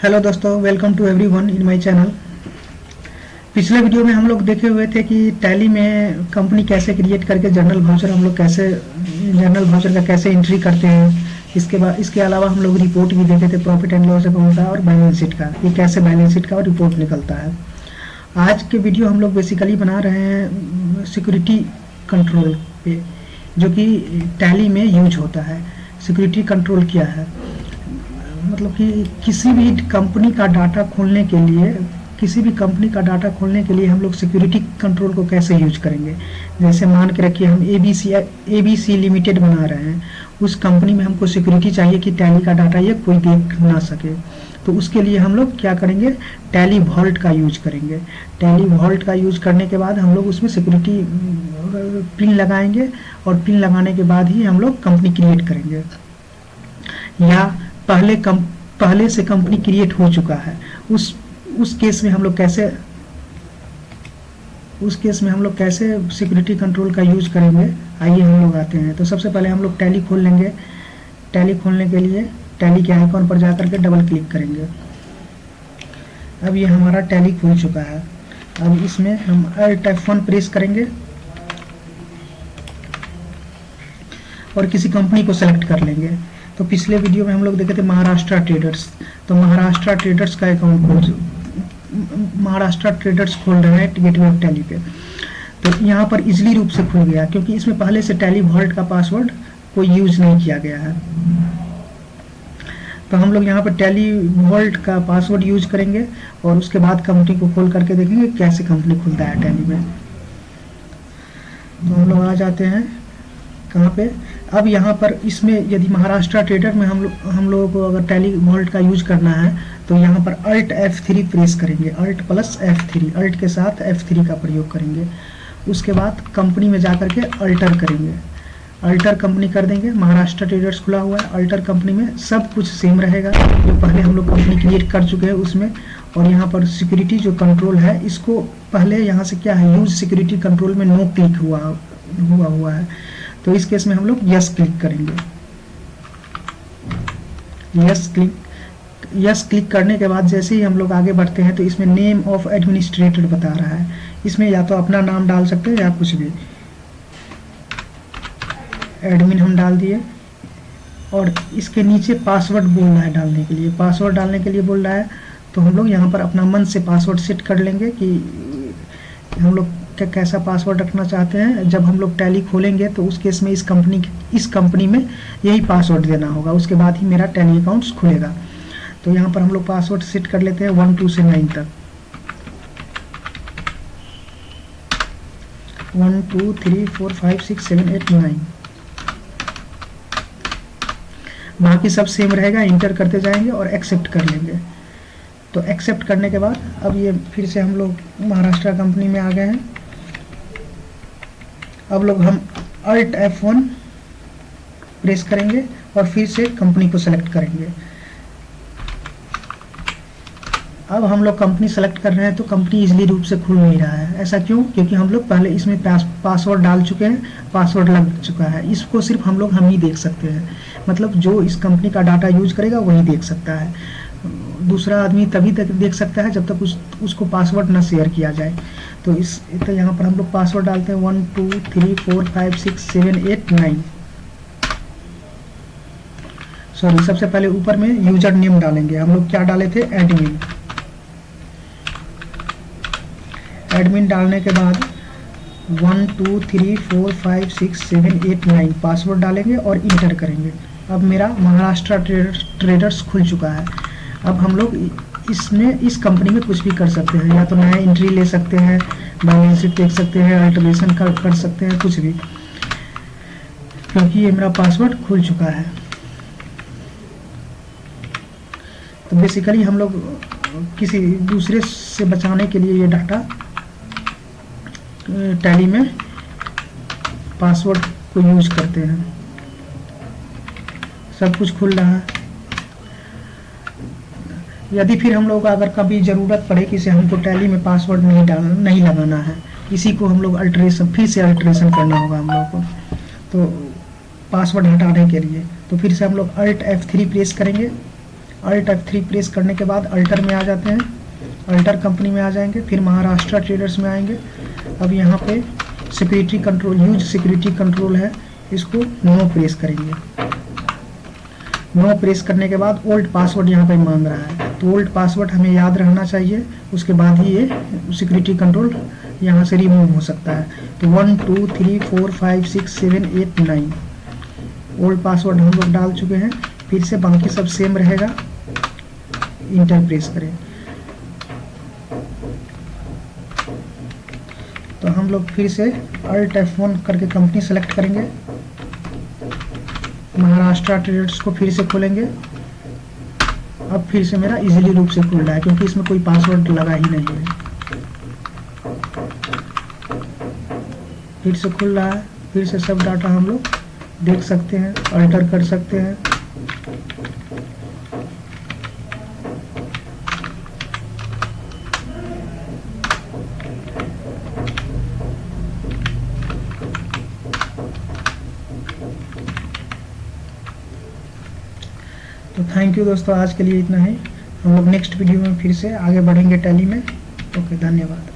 Hello दोस्तों, welcome to everyone in my channel. पिछले video में हम लोग देखे हुए थे कि टैली में कंपनी कैसे क्रिएट करके जर्नल वाउचर हम लोग कैसे जर्नल वाउचर का कैसे एंट्री करते हैं। इसके अलावा हम लोग रिपोर्ट भी देखे थे, प्रॉफिट एंड लॉस अकाउंट का और बैलेंस शीट का, ये कैसे बैलेंस शीट का और रिपोर्ट निकलता है। आज के वीडियो हम लोग बेसिकली बना रहे हैं सिक्योरिटी कंट्रोल पे, जो कि टैली में यूज होता है। सिक्योरिटी कंट्रोल क्या है, मतलब कि किसी भी कंपनी का डाटा खोलने के लिए हम लोग सिक्योरिटी कंट्रोल को कैसे यूज करेंगे। जैसे मान के रखिए हम एबीसी लिमिटेड बना रहे हैं, उस कंपनी में हमको सिक्योरिटी चाहिए कि टैली का डाटा ये कोई देख ना सके। तो उसके लिए हम लोग क्या करेंगे, टैली वॉल्ट का यूज करेंगे। टैली वॉल्ट का यूज करने के बाद हम लोग उसमें सिक्योरिटी पिन लगाएंगे, और पिन लगाने के बाद ही हम लोग कंपनी क्रिएट करेंगे। या पहले से कंपनी क्रिएट हो चुका है, उस केस में हम लोग कैसे सिक्योरिटी कंट्रोल का यूज करेंगे, आइए हम लोग आते हैं। तो सबसे पहले हम लोग टैली खोल लेंगे। टैली खोलने के लिए टैली के आइकॉन पर जाकर के डबल क्लिक करेंगे। अब ये हमारा टैली खुल चुका है। अब इसमें हम Alt F1 प्रेस करेंगे और किसी कंपनी को सेलेक्ट कर लेंगे। तो पिछले वीडियो में हम लोग देखे थे महाराष्ट्र ट्रेडर्स, तो महाराष्ट्र ट्रेडर्स का अकाउंट महाराष्ट्र ट्रेडर्स खोल रहे हैं गेटवे ऑफ टैली पे। तो यहाँ पर इजीली रूप से खुल गया, क्योंकि इसमें पहले से टैली वॉल्ट का पासवर्ड कोई यूज नहीं किया गया है। तो हम लोग यहाँ पर टैली वॉल्ट का पासवर्ड यूज करेंगे और उसके बाद कंपनी को खोल करके देखेंगे कैसे कंपनी खुलता है टैली में। तो हम लोग आ जाते हैं कहाँ पे। अब यहाँ पर इसमें यदि महाराष्ट्र ट्रेडर में हम लोगों को अगर टैली वॉल्ट का यूज करना है, तो यहाँ पर Alt F3 प्रेस करेंगे। Alt प्लस F3, Alt के साथ F3 का प्रयोग करेंगे। उसके बाद कंपनी में जाकर के अल्टर करेंगे, अल्टर कंपनी कर देंगे। महाराष्ट्र ट्रेडर्स खुला हुआ है। अल्टर कंपनी में सब कुछ सेम रहेगा जो पहले हम लोग कंपनी क्रिएट कर चुके हैं उसमें। और यहाँ पर सिक्योरिटी जो कंट्रोल है, इसको पहले यहाँ से क्या है, यूज सिक्योरिटी कंट्रोल में नो क्लिक हुआ है। तो इस केस में हम लोग यस क्लिक करेंगे। यस क्लिक करने के बाद जैसे ही हम लोग आगे बढ़ते हैं, तो इसमें नेम ऑफ एडमिनिस्ट्रेटर बता रहा है। इसमें या तो अपना नाम डाल सकते हैं या कुछ भी। एडमिन हम डाल दिए, और इसके नीचे पासवर्ड बोल रहा है डालने के लिए। पासवर्ड डालने के लिए बोल रहा है, तो हम लोग यहाँ पर अपना मन से पासवर्ड सेट कर लेंगे कि हम लोग कैसा पासवर्ड रखना चाहते हैं। जब हम लोग टैली खोलेंगे तो उस केस में इस कंपनी में यही पासवर्ड देना होगा, उसके बाद ही मेरा टैली अकाउंट्स खुलेगा। तो यहाँ पर हम लोग पासवर्ड सेट कर लेते हैं 1 2 से 9 तक। 1 2 3 4 5 6 7 8 9, बाकी सब सेम रहेगा। इंटर करते जाएंगे और एक्सेप्ट कर लेंगे। तो एक्सेप्ट करने के बाद अब ये फिर से हम लोग महाराष्ट्र कंपनी में आ गए हैं। अब लोग हम Alt F1 प्रेस करेंगे और फिर से कंपनी को सेलेक्ट करेंगे। अब हम लोग कंपनी सेलेक्ट कर रहे हैं, तो कंपनी इजीली रूप से खुल नहीं रहा है। ऐसा क्यों? क्योंकि हम लोग पहले इसमें पासवर्ड डाल चुके हैं, पासवर्ड लग चुका है। इसको सिर्फ हम ही देख सकते हैं, मतलब जो इस कंपनी का डाटा यूज करेगा वही देख सकता है। दूसरा आदमी तभी तक देख सकता है जब तक उसको पासवर्ड ना शेयर किया जाए। तो यहाँ पर हम लोग पासवर्ड डालते हैं 1 2 3 4 5 6 7 8 9। सॉरी, सबसे पहले ऊपर में यूजर नेम डालेंगे। हम लोग क्या डाले थे, एडमिन। एडमिन डालने के बाद 1 2 3 4 5 6 7 8 9 पासवर्ड डालेंगे और इंटर करेंगे। अब मेरा महाराष्ट्र ट्रेडर्स खुल चुका है। अब हम लोग इस कंपनी में कुछ भी कर सकते हैं, या तो नया एंट्री ले सकते हैं, बैलेंस शीट देख सकते हैं, अल्टरेशन कर सकते हैं, कुछ भी, क्योंकि ये मेरा पासवर्ड खुल चुका है। तो बेसिकली हम लोग किसी दूसरे से बचाने के लिए ये डाटा टैली में पासवर्ड को यूज करते हैं। सब कुछ खुल रहा है। यदि फिर हम लोग अगर कभी ज़रूरत पड़े कि हमको टैली में पासवर्ड नहीं लगाना है, इसी को हम लोग फिर से अल्टरेशन करना होगा हम लोग को, तो पासवर्ड हटाने के लिए, तो फिर से हम लोग Alt F3 प्रेस करेंगे। अल्ट F3 प्रेस करने के बाद अल्टर में आ जाते हैं, अल्टर कंपनी में आ जाएंगे, फिर महाराष्ट्र ट्रेडर्स में आएंगे। अब यहाँ पे security control, use security control है, इसको नो प्रेस करेंगे। नो प्रेस करने के बाद ओल्ड पासवर्ड यहाँ पे मांग रहा है, तो ओल्ड पासवर्ड हमें याद रहना चाहिए, उसके बाद ही ये सिक्योरिटी कंट्रोल यहाँ से रिमूव हो सकता है। तो 1 2 3 4 5 6 7 8 9 ओल्ड पासवर्ड हम लोग डाल चुके हैं। फिर से बाकी सब सेम रहेगा, इंटर प्रेस करें। तो हम लोग फिर से अल्ट F1 करके कंपनी सेलेक्ट करेंगे, महाराष्ट्र ट्रेडर्स को फिर से खोलेंगे। अब फिर से मेरा इजीली रूप से खुल रहा है क्योंकि इसमें कोई पासवर्ड लगा ही नहीं है। फिर से खुल रहा है, फिर से सब डाटा हम लोग देख सकते हैं, अल्टर कर सकते हैं। तो थैंक यू दोस्तों, आज के लिए इतना ही। हम लोग नेक्स्ट वीडियो में फिर से आगे बढ़ेंगे टैली में। ओके, धन्यवाद।